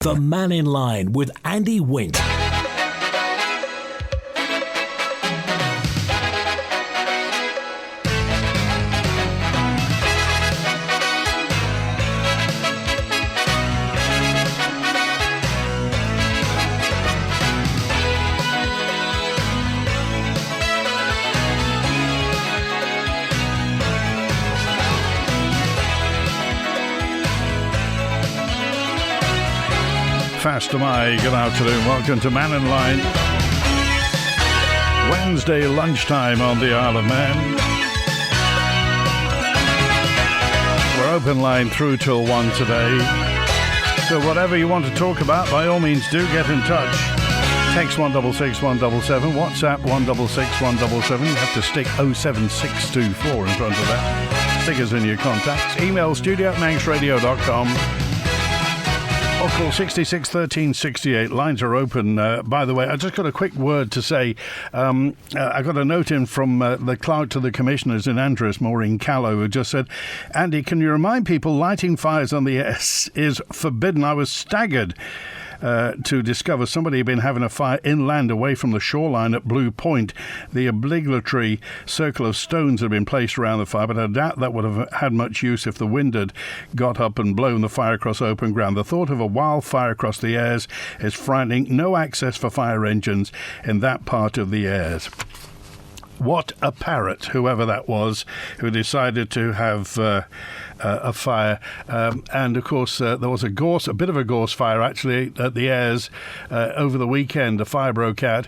The Mannin Line with Andy Wint. Fast am I. Good afternoon. Welcome to Mannin Line. Wednesday lunchtime on the Isle of Man. We're open line through till 1 today. So whatever you want to talk about, by all means do get in touch. Text 166 177, WhatsApp 166 177. You have to stick 07624 in front of that. Stickers in your contacts. Email studio@manxradio.com. Or call 66 13 68. Lines are open. By the way, I just got a quick word to say. I got a note in from the clerk to the commissioners in Ayres, Maureen Callow, who just said, Andy, can you remind people lighting fires on the S is forbidden? I was staggered to discover somebody had been having a fire inland away from the shoreline at Blue Point. The obligatory circle of stones had been placed around the fire, but I doubt that would have had much use if the wind had got up and blown the fire across open ground. The thought of a wildfire across the Ayres is frightening. No access for fire engines in that part of the Ayres. What a parrot, whoever that was, who decided to have a fire. And, of course, there was a bit of a gorse fire, actually, at the Ayres over the weekend. A fire broke out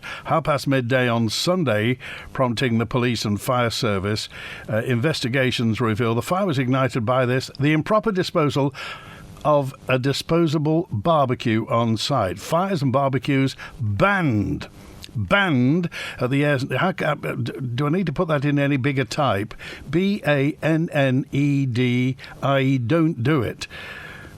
midday on Sunday, prompting the police and fire service. Investigations reveal the fire was ignited by the improper disposal of a disposable barbecue on site. Fires and barbecues banned at the Ayres. Do I need to put that in any bigger type? BANNED, i.e. don't do it.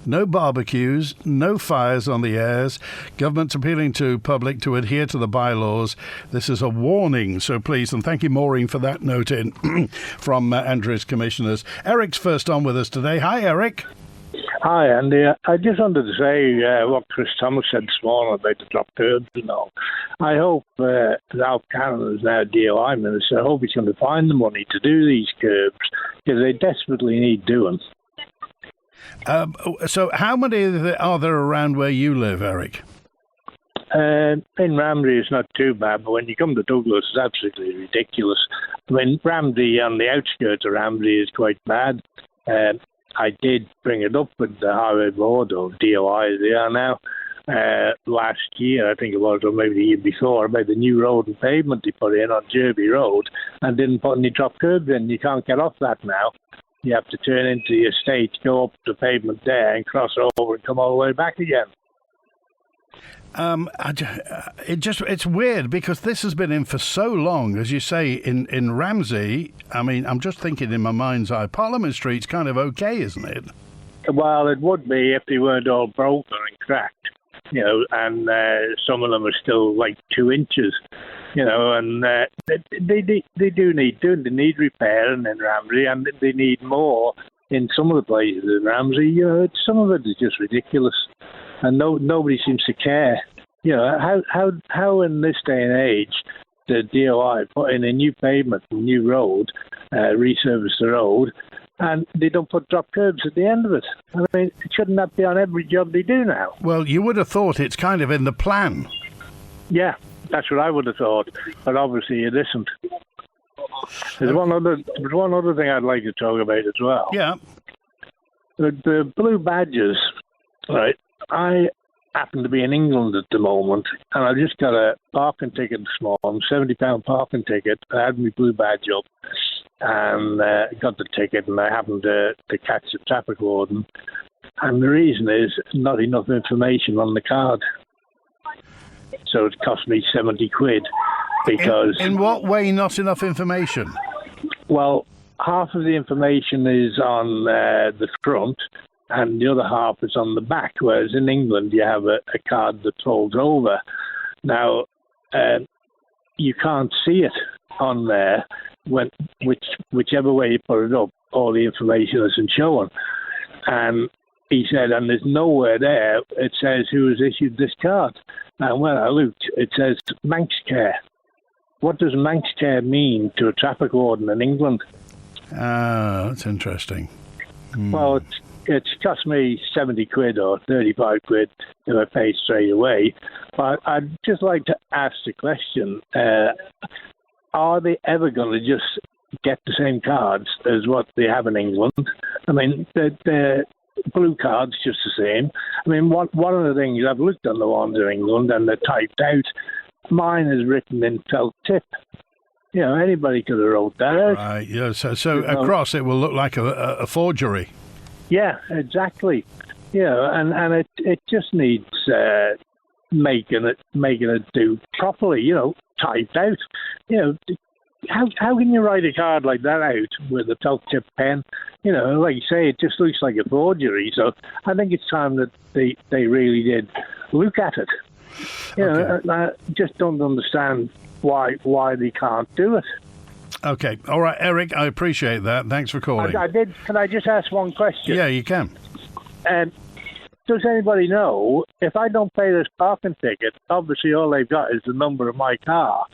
No barbecues, no fires on the Ayres. Government's appealing to public to adhere to the bylaws. This is a warning, so please, and thank you, Maureen, for that note in from Andrew's commissioners. Eric's first on with us today. Hi, Eric. Hi, Andy. I just wanted to say what Chris Thomas said this morning about the drop curbs and all. I hope Alf Cannon is now DOI Minister. I hope he's going to find the money to do these curbs because they desperately need doing. So how many are there around where you live, Eric? In Ramsey, it's not too bad, but when you come to Douglas, it's absolutely ridiculous. I mean, Ramsey, on the outskirts of Ramsey, is quite bad. I did bring it up with the Highway Board, or DOI as they are now, last year, I think it was, or maybe the year before, about the new road and pavement they put in on Derby Road and didn't put any drop curbs in. You can't get off that now. You have to turn into the estate, go up the pavement there and cross over and come all the way back again. It's weird because this has been in for so long, as you say, in Ramsey. I mean, I'm just thinking in my mind's eye, Parliament Street's kind of okay, isn't it? Well, it would be if they weren't all broken and cracked, and some of them are still like 2 inches, and they do need repairing in Ramsey, and they need more in some of the places in Ramsey. Some of it is just ridiculous. And nobody seems to care. How in this day and age the DOI put in a new pavement, a new road, resurface the road, and they don't put drop curbs at the end of it? I mean, shouldn't that be on every job they do now? Well, you would have thought it's kind of in the plan. Yeah, that's what I would have thought, but obviously it isn't. There's one other thing I'd like to talk about as well. Yeah. The blue badges, right? I happen to be in England at the moment, and I just got a parking ticket this morning, £70 parking ticket. I had my blue badge up, and got the ticket, and I happened to catch the traffic warden. And the reason is not enough information on the card. So it cost me 70 quid because... In what way not enough information? Well, half of the information is on the front, and the other half is on the back, whereas in England you have a card that folds over. Now, you can't see it on there, whichever way you put it up, all the information isn't shown. And he said, and there's nowhere there it says who has issued this card. And when I looked, it says Manx Care. What does Manx Care mean to a traffic warden in England? Ah, that's interesting. Well, it's cost me 70 quid or 35 quid if I pay straight away. But I'd just like to ask the question, are they ever going to just get the same cards as what they have in England? I mean, the blue card's just the same. I mean, one of the things, I've looked on the ones in England and they're typed out. Mine is written in felt tip. You know, anybody could have wrote that out. Right, yeah, so across it will look like a forgery. Yeah, exactly. You know, and it just needs making it do properly, you know, typed out. You know, how can you write a card like that out with a felt tip pen? You know, like you say, it just looks like a forgery. So I think it's time that they really did look at it. You know, I just don't understand why they can't do it. Okay. All right, Eric, I appreciate that. Thanks for calling. I did. Can I just ask one question? Yeah, you can. Does anybody know, if I don't pay this parking ticket, obviously all they've got is the number of my car,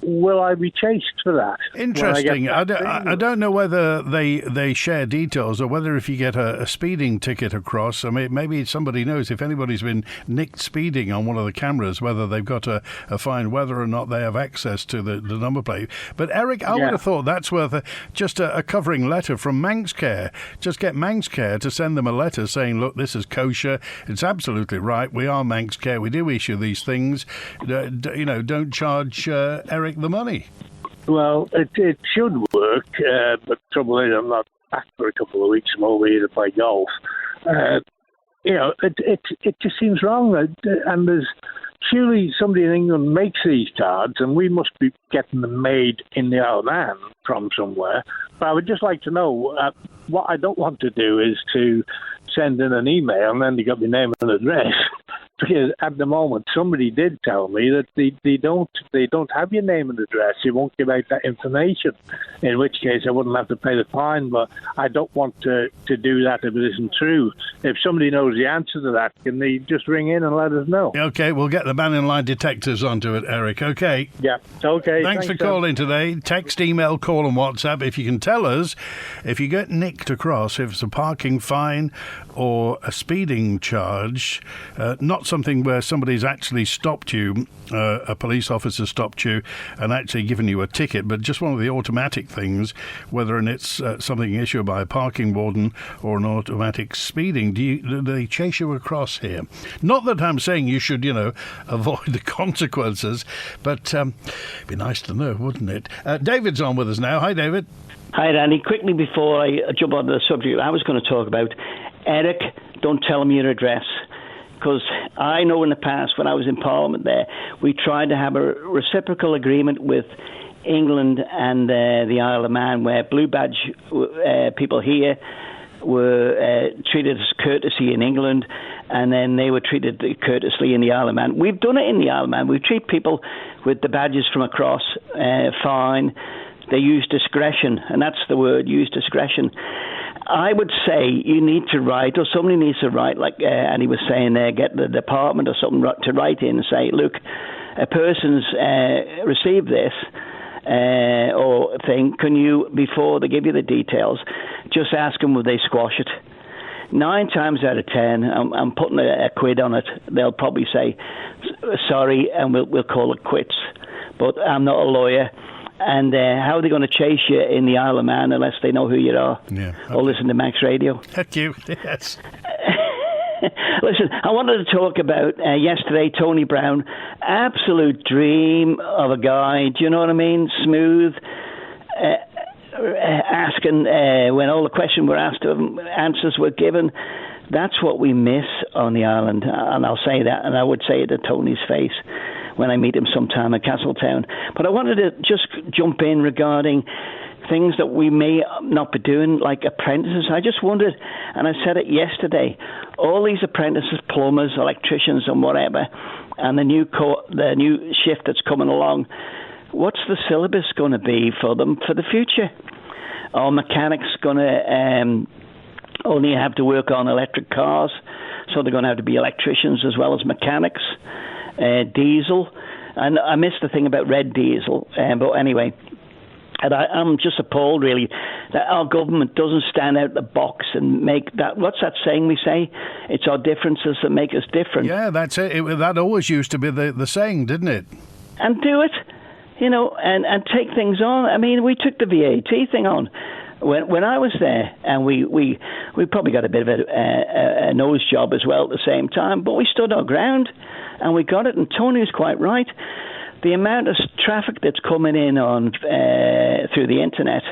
will I be chased for that? Interesting. I don't know whether they share details or whether if you get a speeding ticket across, I mean, maybe somebody knows if anybody's been nicked speeding on one of the cameras, whether they've got a fine, whether or not they have access to the number plate. But Eric, I would have thought that's worth just a covering letter from Manx Care. Just get Manx Care to send them a letter saying, look, this is kosher. It's absolutely right. We are Manx Care. We do issue these things. You know, don't charge Eric the money. Well, it should work, but the trouble is I'm not back for a couple of weeks. I'm over here to play golf. You know, it just seems wrong. And there's surely somebody in England makes these cards, and we must be getting them made in the Isle of Man from somewhere. But I would just like to know, what I don't want to do is to send in an email and then they got my name and address. Because at the moment, somebody did tell me that they don't have your name and address. They won't give out that information. In which case, I wouldn't have to pay the fine. But I don't want to do that if it isn't true. If somebody knows the answer to that, can they just ring in and let us know? Okay, we'll get the Mannin Line detectives onto it, Eric. Okay. Yeah. Okay. Thanks for calling today. Text, email, call, and WhatsApp. If you can tell us if you get nicked across, if it's a parking fine or a speeding charge, not something where somebody's actually stopped you, a police officer stopped you and actually given you a ticket, but just one of the automatic things, whether it's something issued by a parking warden or an automatic speeding. Do they chase you across here? Not that I'm saying you should, avoid the consequences, but it'd be nice to know, wouldn't it? David's on with us now. Hi, David. Hi, Randy. Quickly before I jump onto the subject I was going to talk about, Eric, don't tell him your address. Because I know in the past, when I was in Parliament there, we tried to have a reciprocal agreement with England and the Isle of Man, where blue badge people here were treated as courtesy in England, and then they were treated courteously in the Isle of Man. We've done it in the Isle of Man. We treat people with the badges from across fine. They use discretion, and that's the word, use discretion. I would say you need to write, or somebody needs to write, like Andy was saying there, get the department or something to write in and say, look, a person's received this or thing, can you, before they give you the details, just ask them will they squash it? 9 times out of 10, I'm putting a quid on it, they'll probably say, sorry, and we'll call it quits. But I'm not a lawyer. And how are they going to chase you in the Isle of Man unless they know who you are? Yeah, okay. Or listen to Max Radio? Thank you. Yes. Listen, I wanted to talk about yesterday, Tony Brown. Absolute dream of a guy. Do you know what I mean? Smooth. Asking when all the questions were asked of him, answers were given. That's what we miss on the island. And I'll say that, and I would say it to Tony's face when I meet him sometime at Castletown. But I wanted to just jump in regarding things that we may not be doing, like apprentices. I just wondered, and I said it yesterday, all these apprentices, plumbers, electricians and whatever, and the new shift that's coming along, what's the syllabus going to be for them for the future? Are mechanics going to only have to work on electric cars, so they're going to have to be electricians as well as mechanics. Diesel, and I missed the thing about red diesel, but anyway. And I'm just appalled, really, that our government doesn't stand out the box and make that. What's that saying we say? It's our differences that make us different. Yeah, that's it. That always used to be the saying, didn't it? And do it, and take things on. I mean, we took the VAT thing on when I was there, and we probably got a bit of a nose job as well at the same time, but we stood our ground, and we got it, and Tony was quite right. The amount of traffic that's coming in on through the internet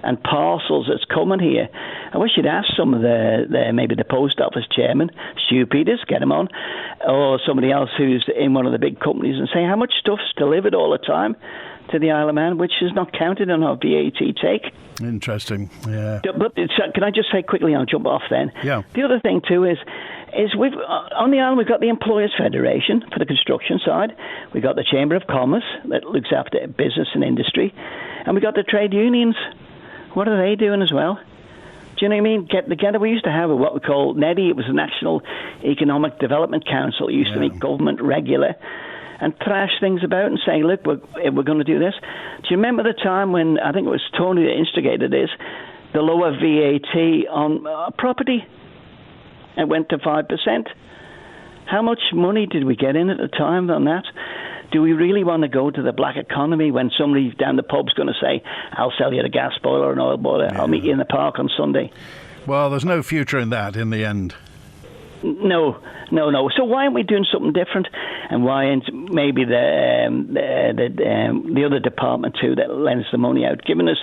and parcels that's coming here, I wish you'd ask some of maybe the post office chairman, Stu Peters, get him on, or somebody else who's in one of the big companies, and say how much stuff's delivered all the time to the Isle of Man, which is not counted on our VAT take. Interesting, yeah. But can I just say quickly, I'll jump off then. Yeah. The other thing too is we've on the island we've got the Employers Federation for the construction side, we've got the Chamber of Commerce that looks after business and industry, and we've got the trade unions. What are they doing as well? Do you know what I mean? Get together. We used to have what we call NEDI. It was the National Economic Development Council. It used to make government regular and thrash things about and say, look, we're going to do this. Do you remember the time when, I think it was Tony that instigated this, the lower VAT on property? It went to 5%. How much money did we get in at the time on that? Do we really want to go to the black economy when somebody down the pub's going to say, I'll sell you a gas boiler or an oil boiler, I'll meet you in the park on Sunday? Well, there's no future in that in the end. No. So why aren't we doing something different? And why aren't maybe the other department too that lends the money out giving us?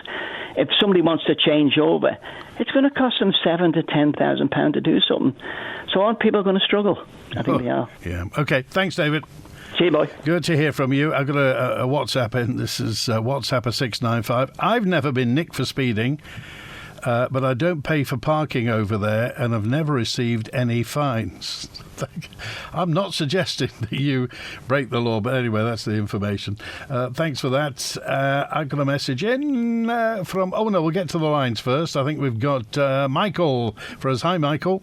If somebody wants to change over, it's going to cost them £7,000 to £10,000 to do something. So aren't people going to struggle? I think they are. Yeah. Okay. Thanks, David. See you, boy. Good to hear from you. I've got a WhatsApp in. This is WhatsApp of 695. I've never been nicked for speeding. But I don't pay for parking over there, and I've never received any fines. I'm not suggesting that you break the law, but anyway, that's the information. Thanks for that. I've got a message in from... Oh, no, we'll get to the lines first. I think we've got Michael for us. Hi, Michael.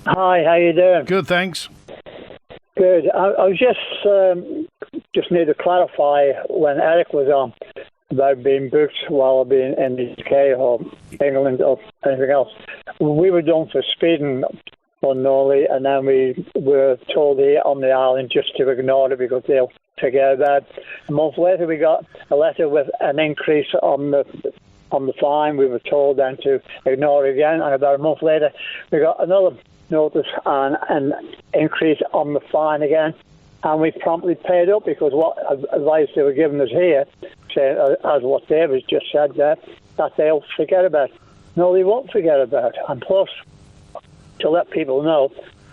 Hi, how you doing? Good, thanks. Good. I was just need to clarify when Eric was on about being booked while being in the UK or England or anything else. We were done for speeding unknowingly, and then we were told here on the island just to ignore it because they'll forget about it. A month later, we got a letter with an increase on the fine. We were told then to ignore it again, and about a month later, we got another notice and an increase on the fine again. And we promptly paid up because what advice they were giving us here, saying, as what David just said there, that they'll forget about. No, they won't forget about. And plus, to let people know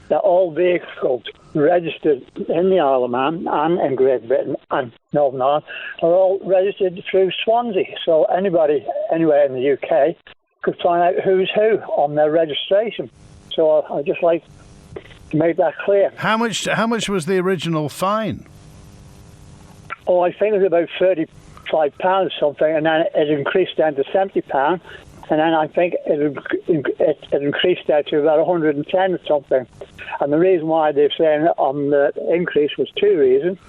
that all vehicles registered in the Isle of Man and in Great Britain and Northern Ireland are all registered through Swansea. So anybody anywhere in the UK could find out who's who on their registration. So I'd just like to make that clear. How much was the original fine? Oh, I think it was about £35 or something, and then it increased down to £70, and then I think it increased down to about 110 or something. And the reason why they're saying on the increase was two reasons.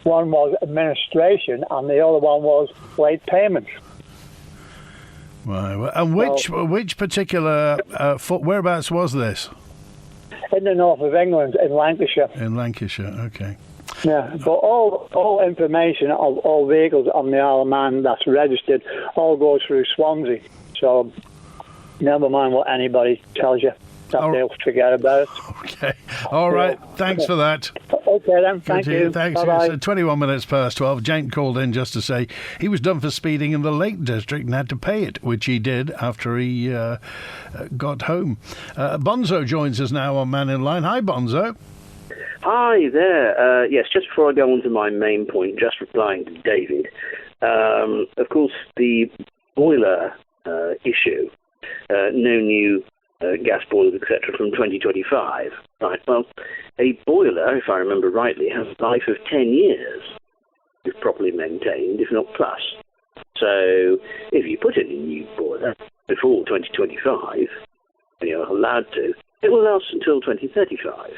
One was administration, and the other one was late payments. Right. And which particular whereabouts was this? In the north of England, in Lancashire. In Lancashire, okay. Yeah, but all information of all vehicles on the Isle of Man that's registered all goes through Swansea. So never mind what anybody tells you. That they'll forget about it. Okay. All right. Thanks for that. Okay, then. Thank you. Thanks. Bye-bye. It's 21 minutes past 12. Jane called in just to say he was done for speeding in the Lake District and had to pay it, which he did after he got home. Bonzo joins us now on Mannin Line. Hi, Bonzo. Hi there. Yes, just before I go on to my main point, just replying to David. Of course, the boiler issue, no new gas boilers, etc., from 2025. Right. Well, a boiler, if I remember rightly, has a life of 10 years if properly maintained, if not plus. So, if you put in a new boiler before 2025, when you're allowed to, it will last until 2035.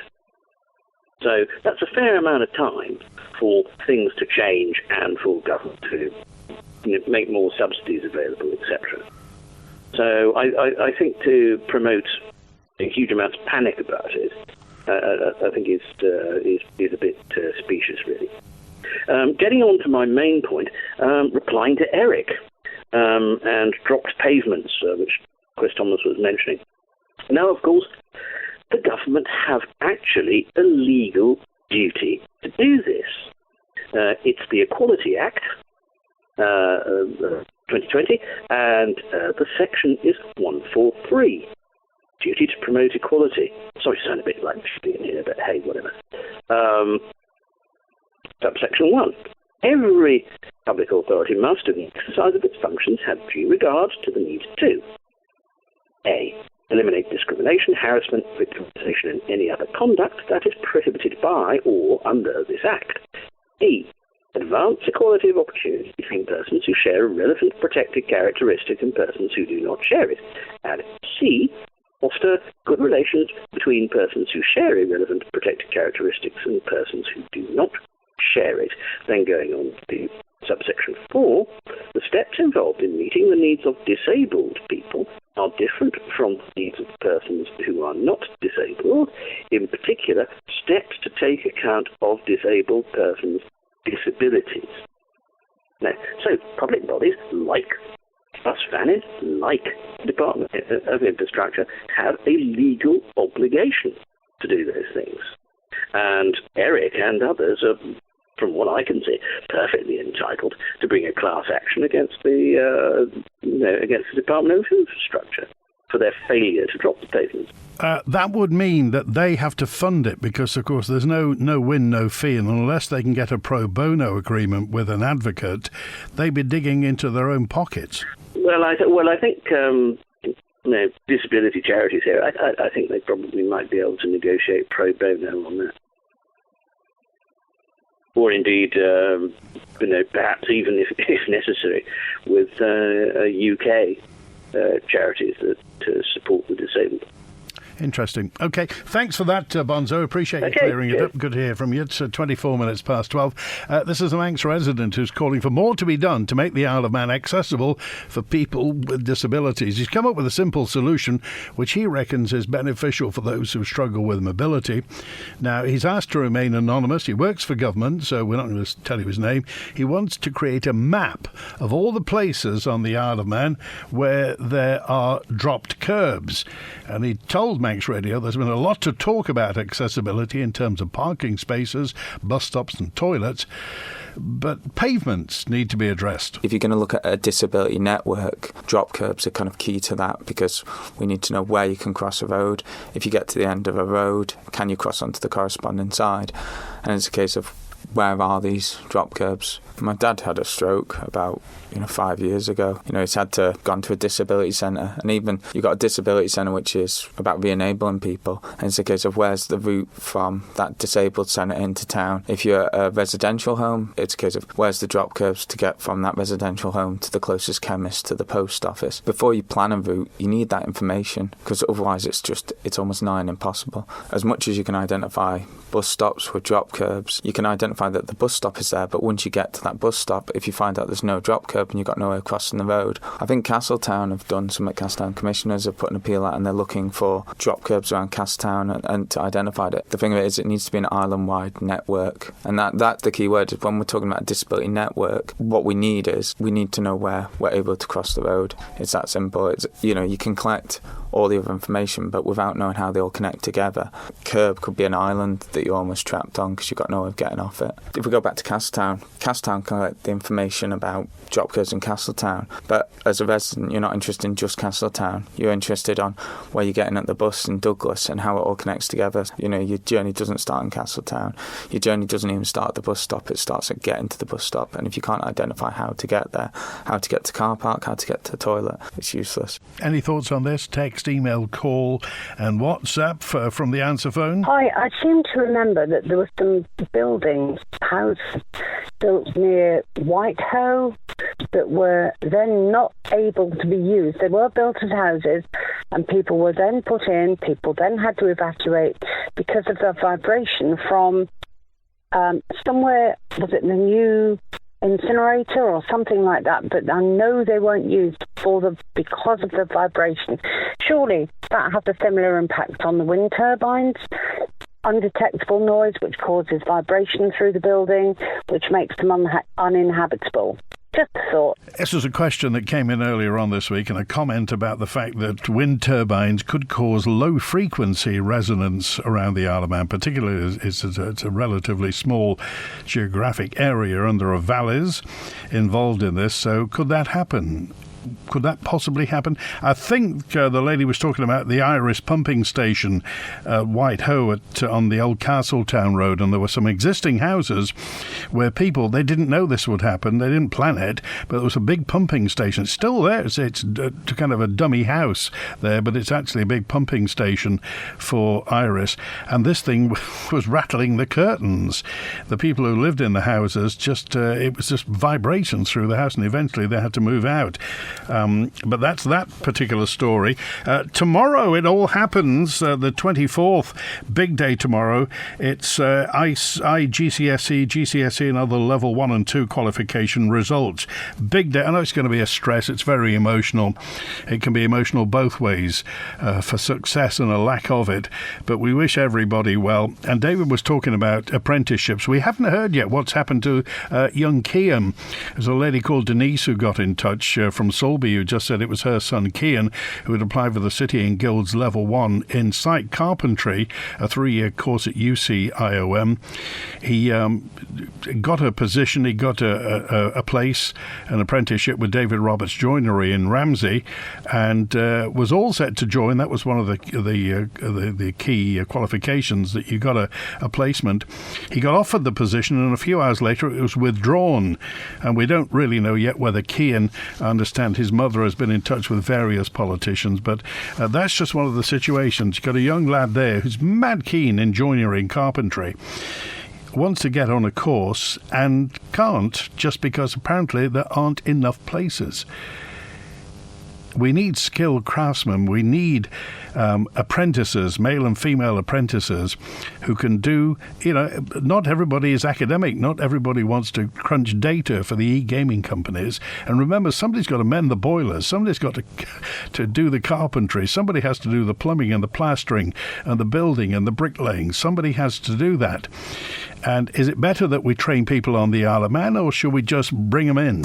So that's a fair amount of time for things to change and for government to make more subsidies available, etc. So I think to promote a huge amount of panic about it, I think is a bit specious, really. Getting on to my main point, replying to Eric and dropped pavements, which Chris Thomas was mentioning. Now, of course, the government have actually a legal duty to do this. It's the Equality Act, 2020, and the section is 143. Duty to promote equality. Sorry to sound a bit like in here, but hey, whatever. Subsection 1. Every public authority must, in the exercise of its functions, have due regard to the need to A. Eliminate discrimination, harassment, victimization, and any other conduct that is prohibited by or under this Act. B. Advance equality of opportunity between persons who share a relevant protected characteristic and persons who do not share it. And C. Foster good relations between persons who share irrelevant protected characteristics and persons who do not share it. Then going on to subsection 4, the steps involved in meeting the needs of disabled people are different from the needs of persons who are not disabled. In particular, steps to take account of disabled persons' disabilities. Now, so public bodies like Fannin, like the Department of Infrastructure, have a legal obligation to do those things. And Eric and others are, from what I can see, perfectly entitled to bring a class action against the Department of Infrastructure for their failure to drop the pavements. That would mean that they have to fund it because, of course, there's no win, no fee, and unless they can get a pro bono agreement with an advocate, they'd be digging into their own pockets. Well, I think disability charities here, I think they probably might be able to negotiate pro bono on that. Or indeed, perhaps even if necessary, with UK charities that support the disabled. Interesting. Okay, thanks for that, Bonzo. Appreciate you clearing it up. Good to hear from you. It's 24 minutes past 12. This is a Manx resident who's calling for more to be done to make the Isle of Man accessible for people with disabilities. He's come up with a simple solution which he reckons is beneficial for those who struggle with mobility. Now, he's asked to remain anonymous. He works for government, so we're not going to tell you his name. He wants to create a map of all the places on the Isle of Man where there are dropped curbs. And he told Manx Radio there's been a lot to talk about accessibility in terms of parking spaces, bus stops and toilets, but pavements need to be addressed. If you're going to look at a disability network, drop curbs are kind of key to that because we need to know where you can cross a road. If you get to the end of a road, can you cross onto the corresponding side? And it's a case of where are these drop curbs? My dad had a stroke about 5 years ago. He's had to gone to a disability centre, and even you've got a disability centre which is about re-enabling people, and it's a case of where's the route from that disabled centre into town. If you're a residential home, it's a case of where's the drop curbs to get from that residential home to the closest chemist, to the post office. Before you plan a route, you need that information, because otherwise it's almost nigh impossible. As much as you can identify bus stops with drop curbs, you can identify that the bus stop is there, but once you get to that bus stop, if you find out there's no drop curb and you've got no way crossing the road. I think Castletown have done some, Castletown commissioners have put an appeal out and they're looking for drop curbs around Castletown and to identify it. The thing of it is, it needs to be an island-wide network, and that's the key word. When we're talking about a disability network, what we need to know where we're able to cross the road. It's that simple. It's, you can collect all the other information, but without knowing how they all connect together. Kerb could be an island that you're almost trapped on because you've got no way of getting off it. If we go back to Castletown can collect the information about drop curbs in Castletown, but as a resident, you're not interested in just Castletown. You're interested on where you're getting at the bus in Douglas and how it all connects together. Your journey doesn't start in Castletown. Your journey doesn't even start at the bus stop. It starts at getting to the bus stop, and if you can't identify how to get there, how to get to car park, how to get to the toilet, it's useless. Any thoughts on this? Text, email, call and WhatsApp from the answer phone. Hi, I seem to remember that there were some buildings, houses built near Whitehoe that were then not able to be used. They were built as houses, and people were then put in. People then had to evacuate because of the vibration from somewhere, was it the new incinerator or something like that, but I know they weren't used because of the vibration. Surely that has a similar impact on the wind turbines. Undetectable noise, which causes vibration through the building, which makes them uninhabitable. Just a thought. This was a question that came in earlier on this week, and a comment about the fact that wind turbines could cause low-frequency resonance around the Isle of Man, particularly as it's a relatively small geographic area, and there are valleys involved in this. So could that happen? Could that possibly happen? I think the lady was talking about the Ayres pumping station, Whitehoe, on the old Castletown Road, and there were some existing houses where people, they didn't know this would happen, they didn't plan it, but there was a big pumping station. It's still there. It's kind of a dummy house there, but it's actually a big pumping station for Ayres, and this thing was rattling the curtains. The people who lived in the houses, it was just vibrations through the house, and eventually they had to move out. But that's that particular story. Tomorrow it all happens, the 24th, big day tomorrow. It's GCSE and other level 1 and 2 qualification results. Big day. I know it's going to be a stress. It's very emotional. It can be emotional both ways, for success and a lack of it. But we wish everybody well. And David was talking about apprenticeships. We haven't heard yet what's happened to young Cian. There's a lady called Denise who got in touch from Solby, who just said it was her son Cian who had applied for the City and Guilds Level 1 in site carpentry, a 3-year course at UCIOM. He got a position, he got a place, an apprenticeship with David Roberts Joinery in Ramsey, and was all set to join. That was one of the key qualifications, that you got a placement. He got offered the position, and a few hours later it was withdrawn, and we don't really know yet whether Cian, I understand his mother has been in touch with various politicians, but that's just one of the situations. You've got a young lad there who's mad keen in joinery and carpentry, wants to get on a course and can't, just because apparently there aren't enough places. We need skilled craftsmen. We need apprentices, male and female apprentices, who can do, not everybody is academic. Not everybody wants to crunch data for the e-gaming companies. And remember, somebody's got to mend the boilers. Somebody's got to do the carpentry. Somebody has to do the plumbing and the plastering and the building and the bricklaying. Somebody has to do that. And is it better that we train people on the Isle of Man, or should we just bring them in?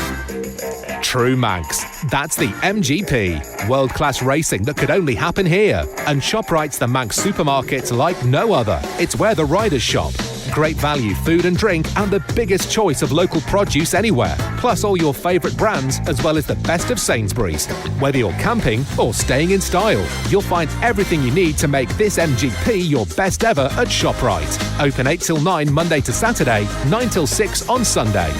True Manx. That's the MGP. World-class racing that could only happen here. And ShopRite's the Manx supermarket like no other. It's where the riders shop. Great value food and drink, and the biggest choice of local produce anywhere. Plus all your favourite brands, as well as the best of Sainsbury's. Whether you're camping or staying in style, you'll find everything you need to make this MGP your best ever at ShopRite. Open 8 till 9 Monday to Saturday, 9 till 6 on Sunday.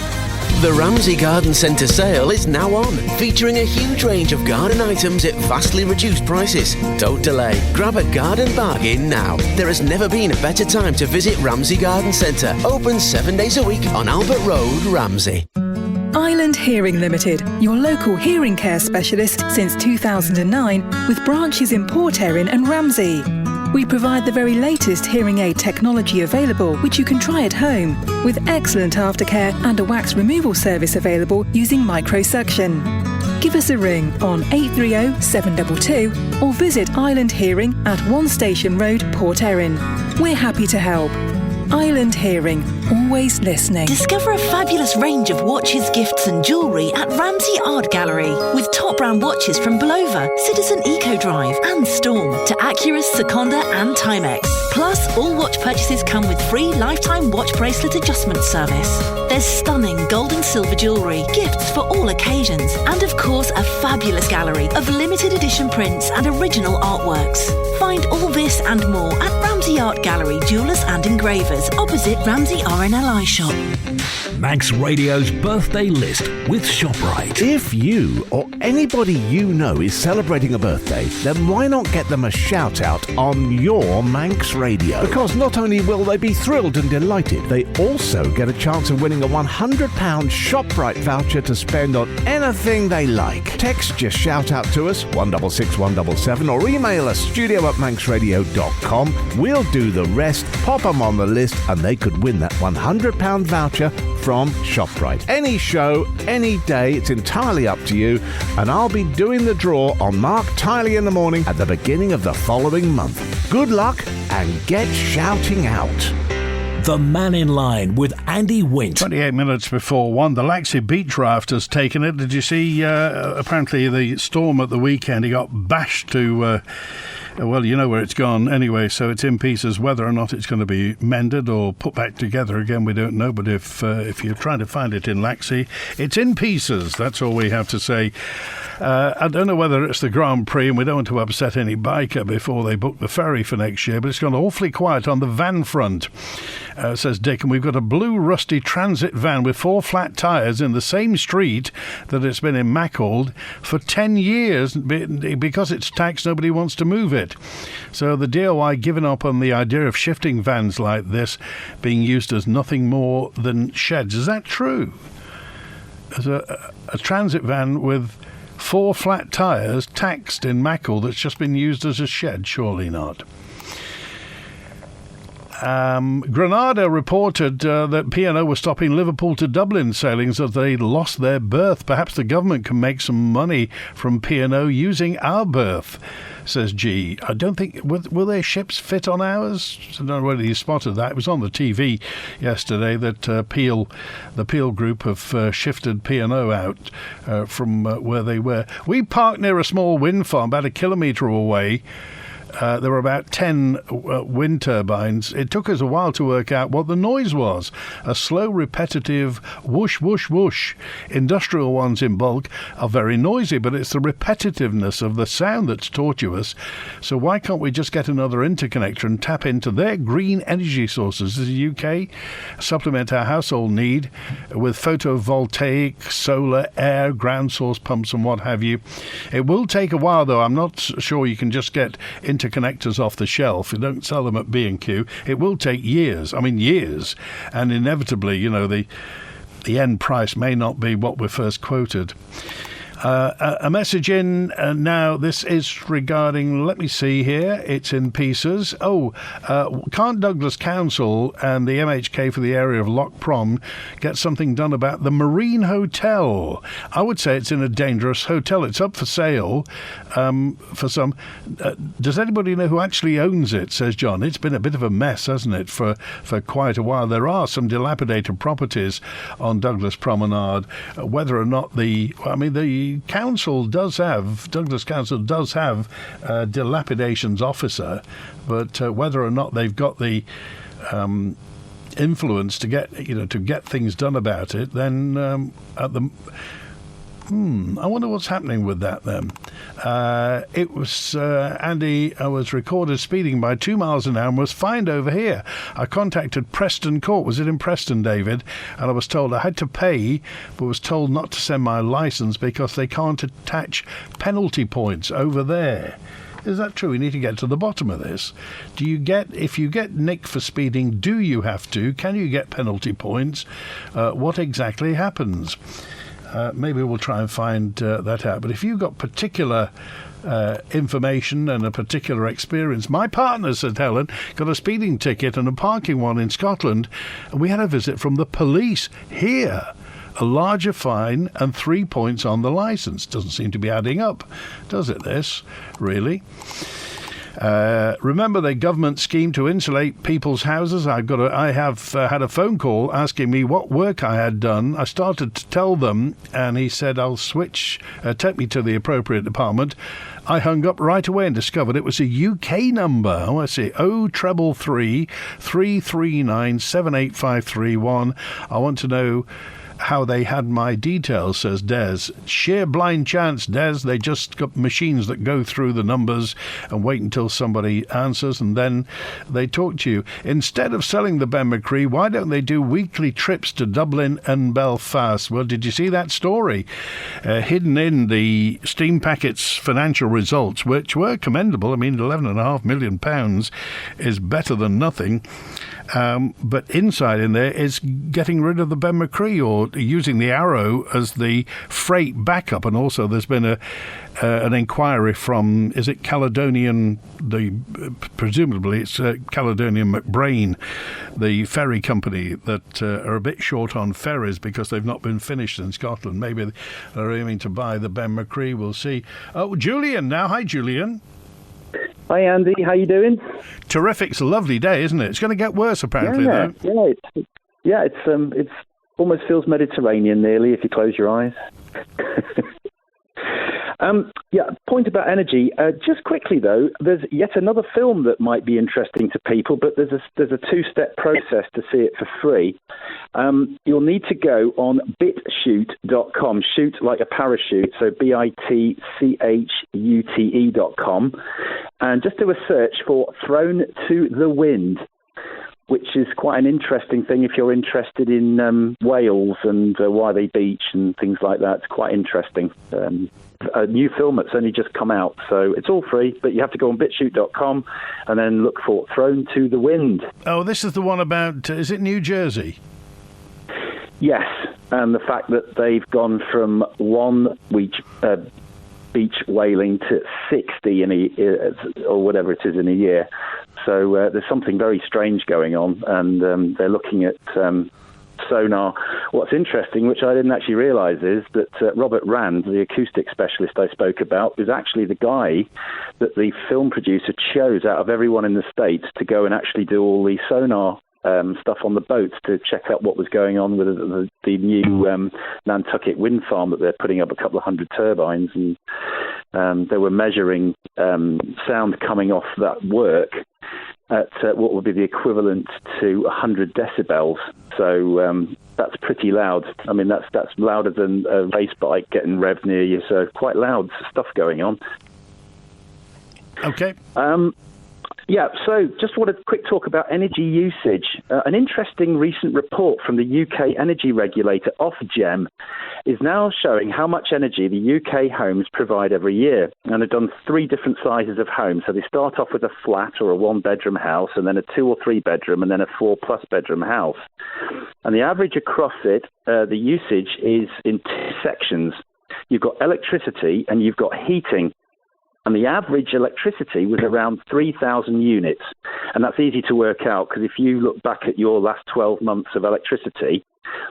The Ramsey Garden Centre sale is now on, featuring a huge range of garden items at vastly reduced prices. Don't delay. Grab a garden bargain now. There has never been a better time to visit Ramsey Garden Centre. Open 7 days a week on Albert Road, Ramsey. Island Hearing Limited, your local hearing care specialist since 2009, with branches in Port Erin and Ramsey. We provide the very latest hearing aid technology available, which you can try at home, with excellent aftercare and a wax removal service available using microsuction. Give us a ring on 830 722 or visit Island Hearing at 1 Station Road, Port Erin. We're happy to help. Island Hearing, always listening. Discover a fabulous range of watches, gifts and jewellery at Ramsey Art Gallery, with top brand watches from Bulova, Citizen Eco Drive and Storm, to Acura, Seconda and Timex. Plus, all watch purchases come with free lifetime watch bracelet adjustment service. There's stunning gold and silver jewellery, gifts for all occasions, and of course a fabulous gallery of limited edition prints and original artworks. Find all this and more at Ramsey Ramsey Art Gallery, Jewellers and Engravers, opposite Ramsey RNLI shop. Manx Radio's birthday list with ShopRite. If you or anybody you know is celebrating a birthday, then why not get them a shout out on your Manx Radio? Because not only will they be thrilled and delighted, they also get a chance of winning a £100 ShopRite voucher to spend on anything they like. Text your shout out to us 166 177 or email us studio@manxradio.com. We'll do the rest, pop them on the list, and they could win that £100 voucher from ShopRite. Any show, any day, it's entirely up to you, and I'll be doing the draw on Mark Tiley in the morning at the beginning of the following month. Good luck and get shouting out. The Mannin Line with Andy Wint. 28 minutes before 1, the Laxey Beach raft has taken it. Did you see, apparently the storm at the weekend, he got bashed to... well, you know where it's gone anyway, so it's in pieces. Whether or not it's going to be mended or put back together again, we don't know. But if you're trying to find it in Laxey, it's in pieces. That's all we have to say. I don't know whether it's the Grand Prix, and we don't want to upset any biker before they book the ferry for next year, but it's gone awfully quiet on the van front, says Dick, and we've got a blue rusty transit van with 4 flat tyres in the same street that it's been in Mackhold for 10 years. Because it's taxed, nobody wants to move it. So the DOI given up on the idea of shifting vans like this being used as nothing more than sheds. Is that true? As a transit van with 4 flat tyres taxed in Mackle that's just been used as a shed? Surely not. Granada reported that P&O was stopping Liverpool to Dublin sailings as they lost their berth. Perhaps the government can make some money from P&O using our berth, says G. I don't think... Will their ships fit on ours? I don't know whether you spotted that. It was on the TV yesterday that the Peel Group have shifted P&O out from where they were. We parked near a small wind farm about a kilometre away. There were about 10 wind turbines. It took us a while to work out what the noise was. A slow, repetitive whoosh, whoosh, whoosh. Industrial ones in bulk are very noisy, but it's the repetitiveness of the sound that's tortuous. So why can't we just get another interconnector and tap into their green energy sources as the UK? Supplement our household need with photovoltaic, solar, air, ground source pumps and what have you. It will take a while, though. I'm not sure you can just get interconnectors off the shelf. You don't sell them at B&Q. It will take years. I mean, years. And inevitably, you know, the end price may not be what we're first quoted. A message in now. This is regarding, let me see here, it's in pieces. Can't Douglas Council and the MHK for the area of Loch Prom get something done about the Marine Hotel? I would say it's in a dangerous hotel. It's up for sale for some. Does anybody know who actually owns it, says John? It's been a bit of a mess, hasn't it, for quite a while. There are some dilapidated properties on Douglas Promenade. Whether or not the council does have, Douglas Council does have a dilapidations officer, but whether or not they've got the influence to get things done about it, then I wonder what's happening with that then. It was Andy was recorded speeding by 2 miles an hour and was fined over here. I contacted Preston Court. Was it in Preston, David? And I was told I had to pay, but was told not to send my licence because they can't attach penalty points over there. Is that true? We need to get to the bottom of this. If you get nicked for speeding, do you have to? Can you get penalty points? What exactly happens? Maybe we'll try and find that out. But if you've got particular information and a particular experience... My partner, said Helen, got a speeding ticket and a parking one in Scotland, and we had a visit from the police here. A larger fine and 3 points on the licence. Doesn't seem to be adding up, does it, this? Really? Remember the government scheme to insulate people's houses? I have had a phone call asking me what work I had done. I started to tell them, and he said, I'll switch, take me to the appropriate department. I hung up right away and discovered it was a UK number. Oh, I see. 0333 339 78531. I want to know how they had my details, says Des. Sheer blind chance, Des. They just got machines that go through the numbers and wait until somebody answers, and then they talk to you. Instead of selling the Ben McCree, why don't they do weekly trips to Dublin and Belfast? Well, did you see that story? Hidden in the Steam Packet's financial results, which were commendable. I mean, £11.5 million is better than nothing. But inside in there is getting rid of the Ben McCree or using the Arrow as the freight backup. And also there's been an inquiry from, is it Caledonian, presumably it's Caledonian McBrain, the ferry company that are a bit short on ferries because they've not been finished in Scotland. Maybe they're aiming to buy the Ben McCree. We'll see. Oh, Julian now. Hi, Julian. Hi, Andy. How you doing? Terrific. It's a lovely day, isn't it? It's going to get worse, apparently, though. It's almost feels Mediterranean nearly if you close your eyes. Point about energy. Just quickly, though, there's yet another film that might be interesting to people, but there's a two-step process to see it for free. You'll need to go on bitshoot.com, shoot like a parachute, so bitchute.com, and just do a search for Thrown to the Wind, which is quite an interesting thing if you're interested in whales and why they beach and things like that. It's quite interesting. A new film that's only just come out, so it's all free, but you have to go on bitshoot.com and then look for Thrown to the Wind. Oh, this is the one about, is it New Jersey? Yes, and the fact that they've gone from one beach whaling to 60 or whatever it is in a year. So there's something very strange going on, and they're looking at sonar. What's interesting, which I didn't actually realise, is that Robert Rand, the acoustic specialist I spoke about, is actually the guy that the film producer chose out of everyone in the States to go and actually do all the sonar stuff on the boats to check out what was going on with the new Nantucket wind farm that they're putting up, a couple of hundred turbines, and they were measuring sound coming off that work at what would be the equivalent to 100 decibels. So that's pretty loud. I mean, that's louder than a race bike getting revved near you. So quite loud stuff going on. Okay. So just want a quick talk about energy usage. An interesting recent report from the UK energy regulator Ofgem is now showing how much energy the UK homes provide every year. And they've done 3 different sizes of homes. So they start off with a flat or a 1-bedroom house, and then a 2 or 3 bedroom, and then a 4+ bedroom house. And the average across it, the usage is in 2 sections. You've got electricity and you've got heating. And the average electricity was around 3,000 units. And that's easy to work out, because if you look back at your last 12 months of electricity,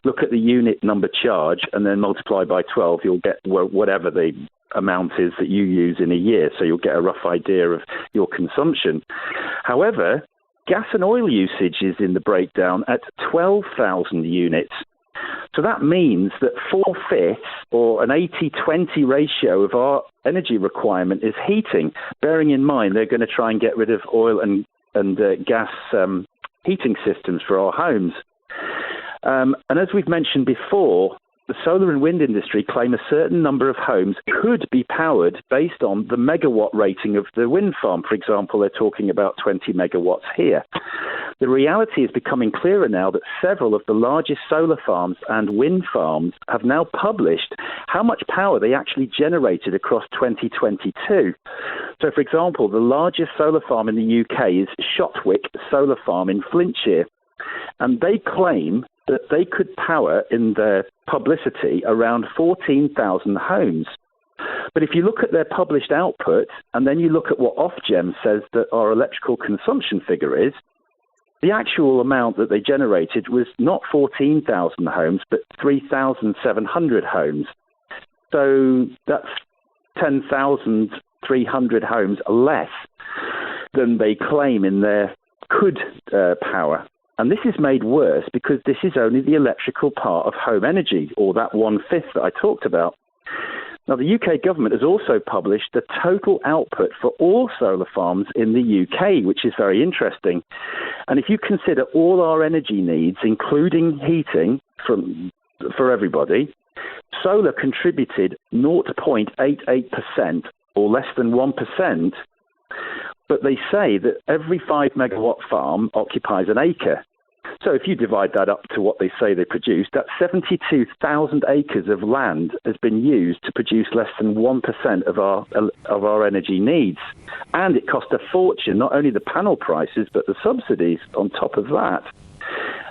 look at the unit number charge and then multiply by 12, you'll get whatever the amount is that you use in a year. So you'll get a rough idea of your consumption. However, gas and oil usage is in the breakdown at 12,000 units. So that means that 4/5 or an 80-20 ratio of our energy requirement is heating, bearing in mind they're going to try and get rid of oil and gas heating systems for our homes. And as we've mentioned before, the solar and wind industry claim a certain number of homes could be powered based on the megawatt rating of the wind farm. For example, they're talking about 20 megawatts here. The reality is becoming clearer now that several of the largest solar farms and wind farms have now published how much power they actually generated across 2022. So, for example, the largest solar farm in the UK is Shotwick Solar Farm in Flintshire. And they claim that they could power, in their publicity, around 14,000 homes. But if you look at their published output, and then you look at what Ofgem says that our electrical consumption figure is, the actual amount that they generated was not 14,000 homes, but 3,700 homes. So that's 10,300 homes less than they claim in their could power. And this is made worse because this is only the electrical part of home energy, or that 1/5 that I talked about. Now, the UK government has also published the total output for all solar farms in the UK, which is very interesting. And if you consider all our energy needs, including heating from for everybody. Solar contributed 0.88% or less than 1%, but they say that every 5 megawatt farm occupies an acre. So if you divide that up to what they say they produce, that's 72,000 acres of land has been used to produce less than 1% of our energy needs. And it cost a fortune, not only the panel prices, but the subsidies on top of that.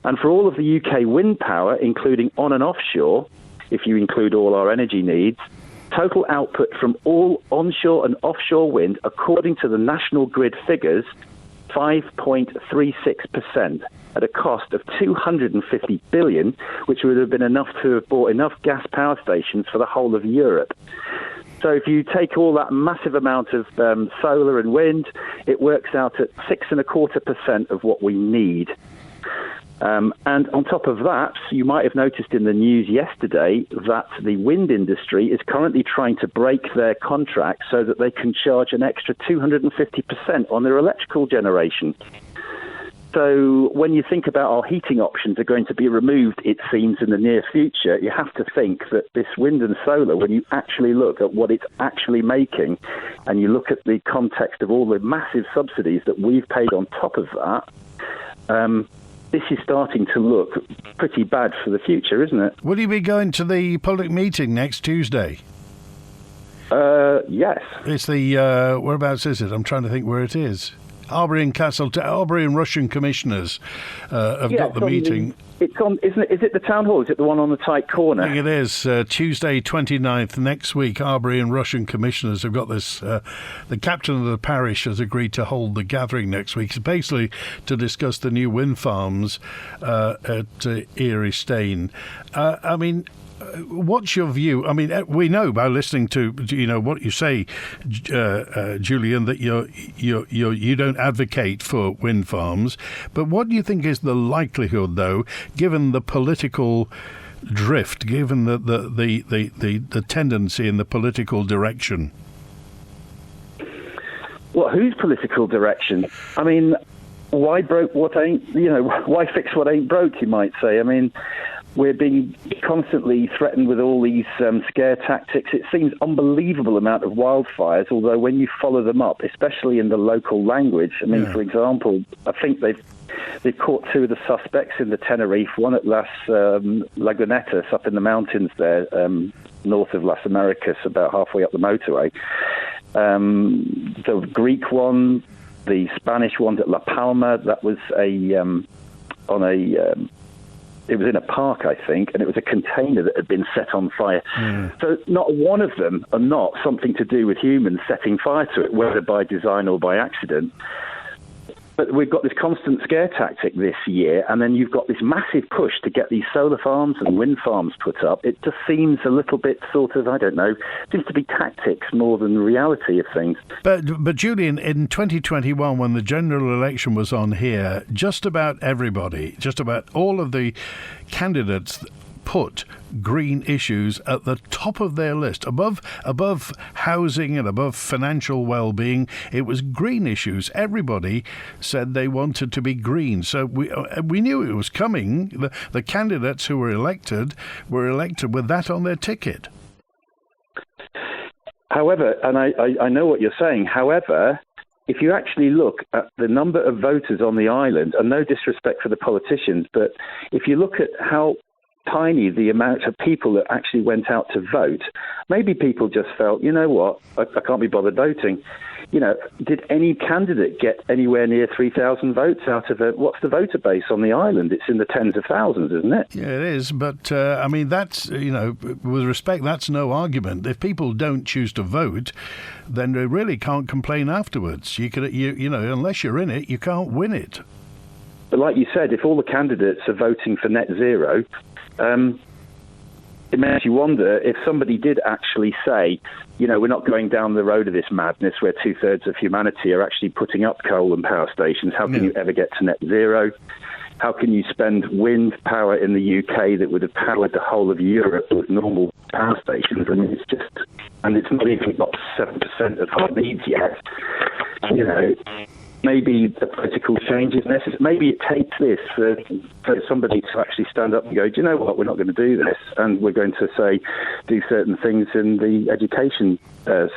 And for all of the UK wind power, including on and offshore, if you include all our energy needs, total output from all onshore and offshore wind, according to the national grid figures, 5.36% at a cost of 250 billion, which would have been enough to have bought enough gas power stations for the whole of Europe. So if you take all that massive amount of solar and wind, it works out at 6.25% of what we need. And on top of that, you might have noticed in the news yesterday that the wind industry is currently trying to break their contract so that they can charge an extra 250% on their electrical generation. So when you think about our heating options are going to be removed, it seems, in the near future, you have to think that this wind and solar, when you actually look at what it's actually making, and you look at the context of all the massive subsidies that we've paid on top of that, this is starting to look pretty bad for the future, isn't it? Will you be going to the public meeting next Tuesday? Yes. It's the, whereabouts is it? I'm trying to think where it is. Albury and Russian commissioners have got the meeting. It's on, isn't it? Is it the town hall? Is it the one on the tight corner? I think it is. Tuesday 29th next week. Albury and Russian commissioners have got this. The captain of the parish has agreed to hold the gathering next week. It's basically to discuss the new wind farms at Ayres. I mean, what's your view? I mean, we know by listening to what you say, Julian, that you don't advocate for wind farms. But what do you think is the likelihood, though, given the political drift, given the tendency in the political direction? Well, whose political direction? I mean, why broke what ain't? Why fix what ain't broke? You might say. I mean, we're being constantly threatened with all these scare tactics. It seems unbelievable amount of wildfires, although when you follow them up, especially in the local language, I mean, for example, I think they've caught 2 of the suspects in the Tenerife, one at Las Lagunetas up in the mountains there, north of Las Americas, about halfway up the motorway. The Greek one, the Spanish one at La Palma, that was it was in a park, I think, and it was a container that had been set on fire. So not one of them are not something to do with humans setting fire to it, whether by design or by accident. But we've got this constant scare tactic this year, and then you've got this massive push to get these solar farms and wind farms put up. It just seems a little bit sort of, I don't know, seems to be tactics more than reality of things. But Julian, in 2021, when the general election was on here, just about everybody, just about all of the candidates put green issues at the top of their list, above housing and above financial well-being. It was green issues. Everybody said they wanted to be green, so we knew it was coming. The candidates who were elected with that on their ticket. However, and I know what you're saying, however, if you actually look at the number of voters on the island, and no disrespect for the politicians, but if you look at how tiny the amount of people that actually went out to vote, maybe people just felt, you know what, I can't be bothered voting. Did any candidate get anywhere near 3,000 votes out of it? What's the voter base on the island? It's in the tens of thousands, isn't it? Yeah, it is. But, I mean, that's, with respect, that's no argument. If people don't choose to vote, then they really can't complain afterwards. Unless you're in it, you can't win it. But like you said, if all the candidates are voting for net zero, it makes you wonder if somebody did actually say, we're not going down the road of this madness where 2/3 of humanity are actually putting up coal and power stations. How can you ever get to net zero? How can you spend wind power in the UK that would have powered the whole of Europe with normal power stations? I mean, it's not even got 7% of our needs yet. maybe the political change is necessary. Maybe it takes this for somebody to actually stand up and go, do you know what, we're not going to do this, and we're going to do certain things in the education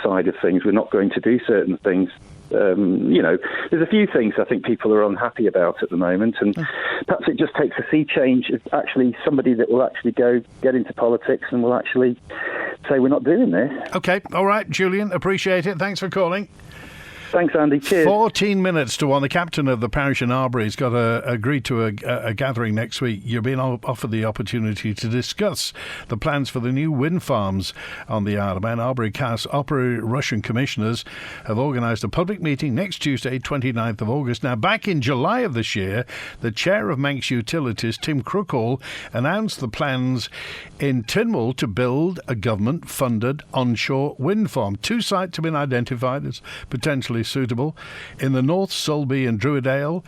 side of things. We're not going to do certain things. There's a few things I think people are unhappy about at the moment, and perhaps it just takes a sea change. It's actually somebody that will actually get into politics and will actually say we're not doing this. Okay, all right, Julian, appreciate it. Thanks for calling. Thanks, Andy. Cheers. 14 minutes to 1. The captain of the parish in Arbury has agreed to a gathering next week. You're being offered the opportunity to discuss the plans for the new wind farms on the Isle of Man. Arbury Russian commissioners have organised a public meeting next Tuesday, 29th of August. Now, back in July of this year, the chair of Manx Utilities, Tim Crookall, announced the plans in Tynwald to build a government-funded onshore wind farm. 2 sites have been identified as potentially suitable. In the north, Sulby and Druidale.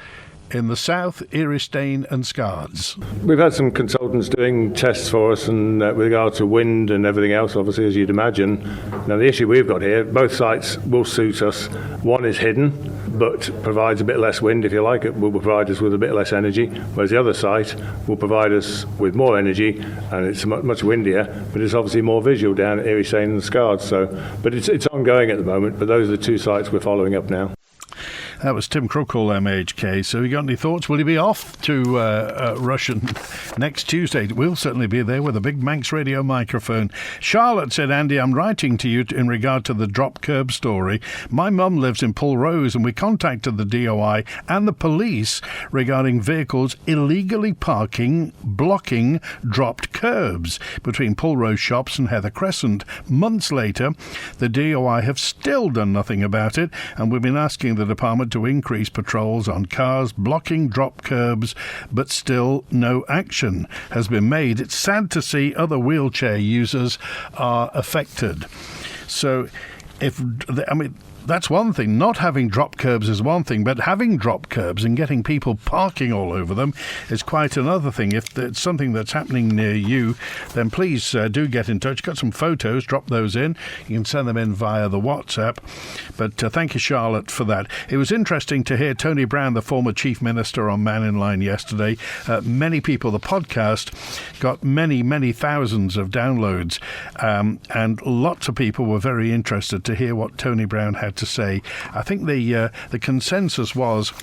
In the south, Ayres and Scards. We've had some consultants doing tests for us, and with regard to wind and everything else, obviously, as you'd imagine. Now, the issue we've got here, both sites will suit us. One is hidden, but provides a bit less wind, if you like. It will provide us with a bit less energy, whereas the other site will provide us with more energy, and it's much windier, but it's obviously more visual down at Ayres and Scards. But it's ongoing at the moment, but those are the 2 sites we're following up now. That was Tim Crookall, MHK. So you got any thoughts? Will he be off to Russian next Tuesday? We'll certainly be there with a big Manx radio microphone. Charlotte said, Andy, I'm writing to you in regard to the drop curb story. My mum lives in Pulrose, and we contacted the DOI and the police regarding vehicles illegally blocking dropped curbs between Pulrose shops and Heather Crescent. Months later, the DOI have still done nothing about it, and we've been asking the department to increase patrols on cars blocking drop curbs, but still no action has been made. It's sad to see other wheelchair users are affected. So, that's one thing. Not having drop curbs is one thing, but having drop curbs and getting people parking all over them is quite another thing. If it's something that's happening near you, then please do get in touch. Got some photos, drop those in. You can send them in via the WhatsApp. But thank you, Charlotte, for that. It was interesting to hear Tony Brown, the former Chief Minister, on Mannin Line yesterday. Many people, the podcast got many thousands of downloads, and lots of people were very interested to hear what Tony Brown had to say. I think the consensus was,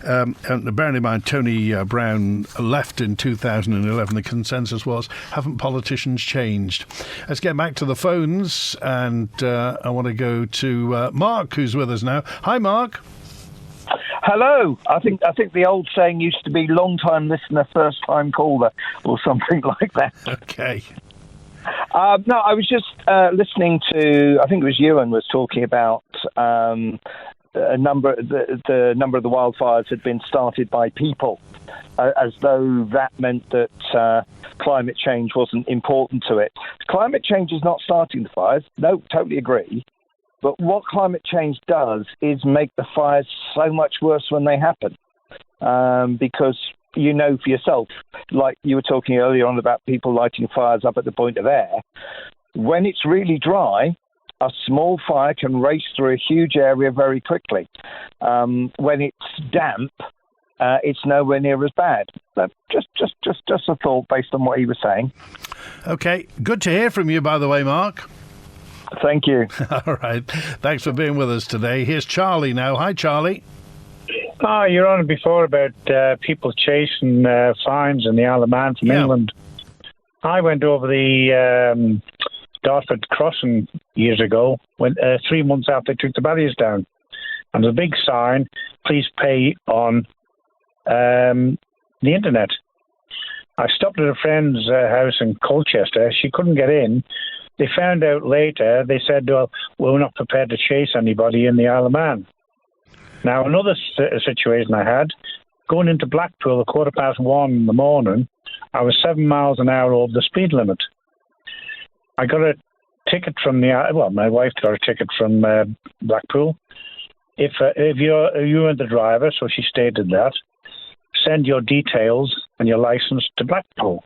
and bearing in mind Tony Brown left in 2011, the consensus was, haven't politicians changed? Let's get back to the phones, and I want to go to Mark, who's with us now. Hi, Mark. Hello. I think the old saying used to be long-time listener, first-time caller, or something like that. Okay. No, I was just listening to, I think it was Cian was talking about the number of the wildfires had been started by people, as though that meant that climate change wasn't important to it. Climate change is not starting the fires. No, totally agree. But what climate change does is make the fires so much worse when they happen, because you know for yourself, like you were talking earlier on about people lighting fires up at the point of air, when it's really dry, a small fire can race through a huge area very quickly. When it's damp, it's nowhere near as bad. But just a thought based on what he was saying. Okay, good to hear from you, by the way, Mark. Thank you. All right, thanks for being with us today. Here's Charlie now. Hi, Charlie. You're on before about people chasing fines in the Isle of Man from England. I went over the Dartford crossing years ago, when 3 months after they took the barriers down. And there's a big sign, please pay on the internet. I stopped at a friend's house in Colchester. She couldn't get in. They found out later, they said, well, we're not prepared to chase anybody in the Isle of Man. Now, another situation I had, going into Blackpool at 1:15 in the morning, I was 7 miles an hour over the speed limit. I got a ticket from my wife got a ticket from Blackpool. If you were the driver, so she stated that, send your details and your license to Blackpool.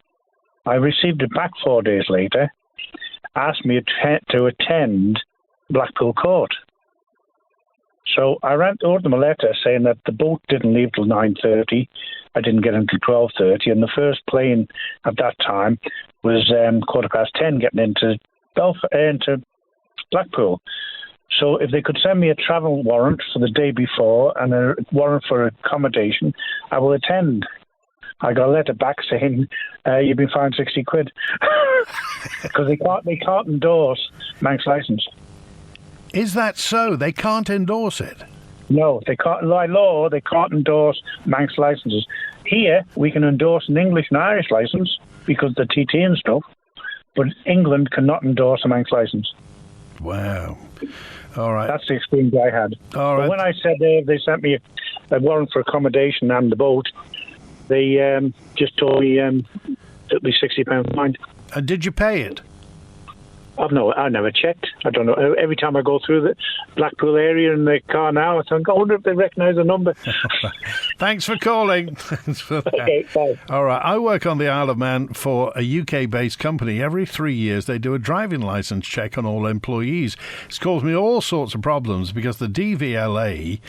I received it back 4 days later, asked me to attend Blackpool Court. So I wrote them a letter saying that the boat didn't leave till 9:30. I didn't get in till 12:30, and the first plane at that time was 10:15 getting into Blackpool. So if they could send me a travel warrant for the day before and a warrant for accommodation, I will attend. I got a letter back saying you've been fined 60 quid because they can't endorse Manx licence. Is that so? They can't endorse it? No, they can't. By law, they can't endorse Manx licences. Here, we can endorse an English and Irish licence because the TT and stuff, but England cannot endorse a Manx licence. Wow. All right. That's the experience I had. All right. But when I said they sent me a warrant for accommodation and the boat, they just told me it'll be £60 fine. And did you pay it? I never checked. I don't know. Every time I go through the Blackpool area in the car now, I wonder if they recognise the number. Thanks for calling. Thanks for that. Okay, bye. All right. I work on the Isle of Man for a UK-based company. Every 3 years, they do a driving licence check on all employees. It's caused me all sorts of problems because the DVLA...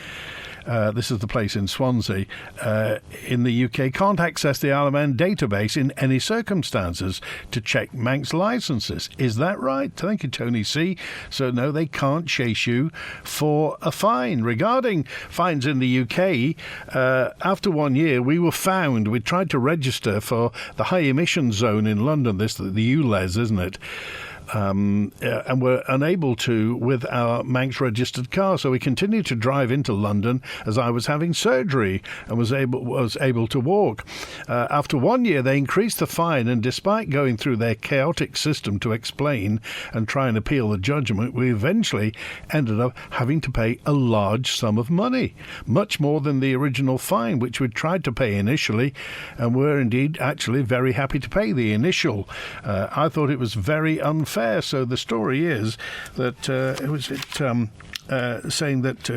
this is the place in Swansea, in the UK, can't access the Isle of Man database in any circumstances to check Manx licences. Is that right? Thank you, Tony C. So, no, they can't chase you for a fine. Regarding fines in the UK, after 1 year, we tried to register for the high emission zone in London, the ULEZ, isn't it? And were unable to with our Manx registered car, so we continued to drive into London as I was having surgery and was able to walk. After 1 year, they increased the fine, and despite going through their chaotic system to explain and try and appeal the judgment, we eventually ended up having to pay a large sum of money, much more than the original fine, which we tried to pay initially, and were indeed actually very happy to pay the initial. I thought it was very unfair. So the story is that saying that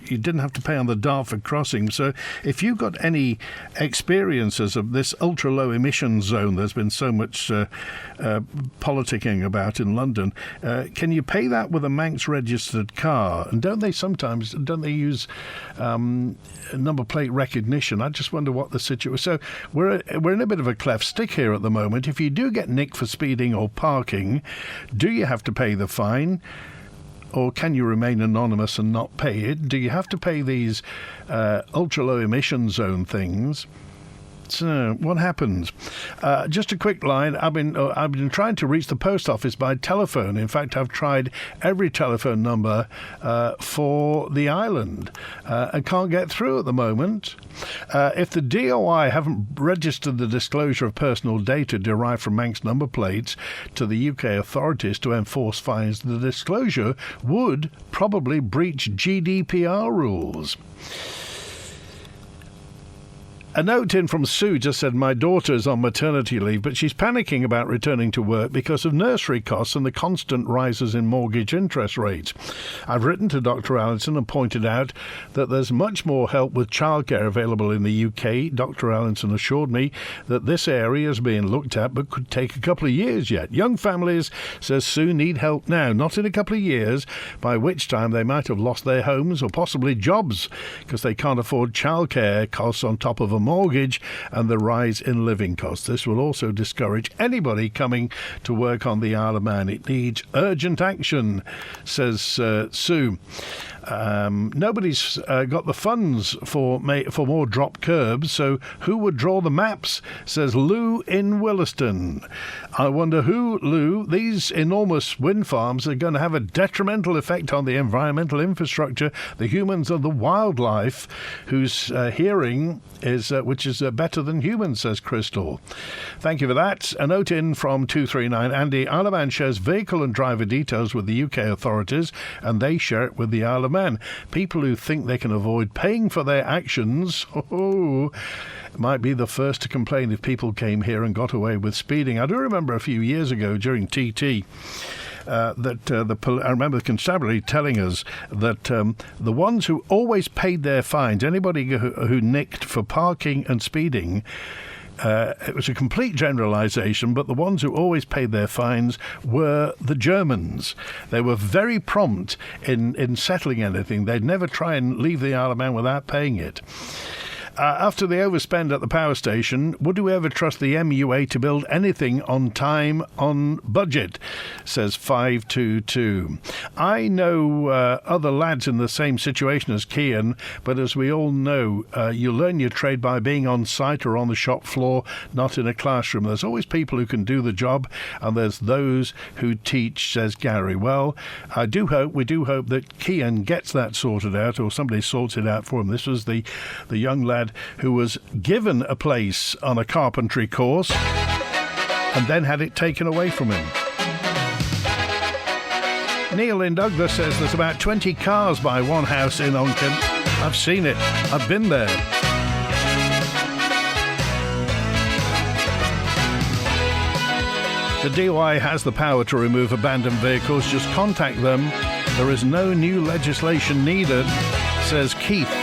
you didn't have to pay on the Dartford crossing. So if you've got any experiences of this ultra-low emission zone there's been so much politicking about in London, can you pay that with a Manx registered car? And don't they use number plate recognition? I just wonder what the situation... So we're in a bit of a cleft stick here at the moment. If you do get nicked for speeding or parking, do you have to pay the fine? Or can you remain anonymous and not pay it? Do you have to pay these ultra-low emission zone things? So what happens? Just a quick line. I've been trying to reach the post office by telephone. In fact, I've tried every telephone number for the island. I can't get through at the moment. If the DOI haven't registered the disclosure of personal data derived from Manx number plates to the UK authorities to enforce fines, the disclosure would probably breach GDPR rules. A note in from Sue just said, my daughter is on maternity leave, but she's panicking about returning to work because of nursery costs and the constant rises in mortgage interest rates. I've written to Dr. Allinson and pointed out that there's much more help with childcare available in the UK. Dr. Allinson assured me that this area is being looked at but could take a couple of years yet. Young families, says Sue, need help now, not in a couple of years, by which time they might have lost their homes or possibly jobs because they can't afford childcare costs on top of a mortgage and the rise in living costs. This will also discourage anybody coming to work on the Isle of Man. It needs urgent action, says Sue. Nobody's got the funds for more drop curbs, so who would draw the maps, says Lou in Williston. I wonder who, Lou. These enormous wind farms are going to have a detrimental effect on the environmental infrastructure, the humans and the wildlife, whose hearing is which is better than humans, says Crystal. Thank you for that. A note in from 239. Andy, Isle of Man shares vehicle and driver details with the UK authorities, and they share it with the Isle of Man. People who think they can avoid paying for their actions might be the first to complain if people came here and got away with speeding. I do remember a few years ago during TT I remember the constabulary telling us that the ones who always paid their fines, anybody who nicked for parking and speeding, It was a complete generalisation, but the ones who always paid their fines were the Germans. They were very prompt in settling anything. They'd never try and leave the Isle of Man without paying it. After the overspend at the power station, would we ever trust the MUA to build anything on time, on budget, says 522. I know other lads in the same situation as Cian, but as we all know, you learn your trade by being on site or on the shop floor, not in a classroom. There's always people who can do the job, and there's those who teach, says Gary. Well, we do hope that Cian gets that sorted out, or somebody sorts it out for him. This was the young lad who was given a place on a carpentry course and then had it taken away from him. Neil in Douglas says there's about 20 cars by one house in Onken. I've seen it. I've been there. The DOI has the power to remove abandoned vehicles. Just contact them. There is no new legislation needed, says Keith.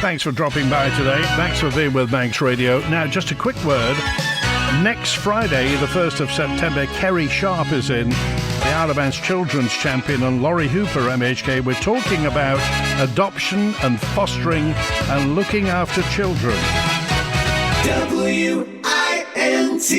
Thanks for dropping by today. Thanks for being with Manx Radio. Now, just a quick word. Next Friday, the 1st of September, Kerry Sharp is in, the Isle of Man's Children's Champion, and Laurie Hooper, MHK. We're talking about adoption and fostering and looking after children. WINT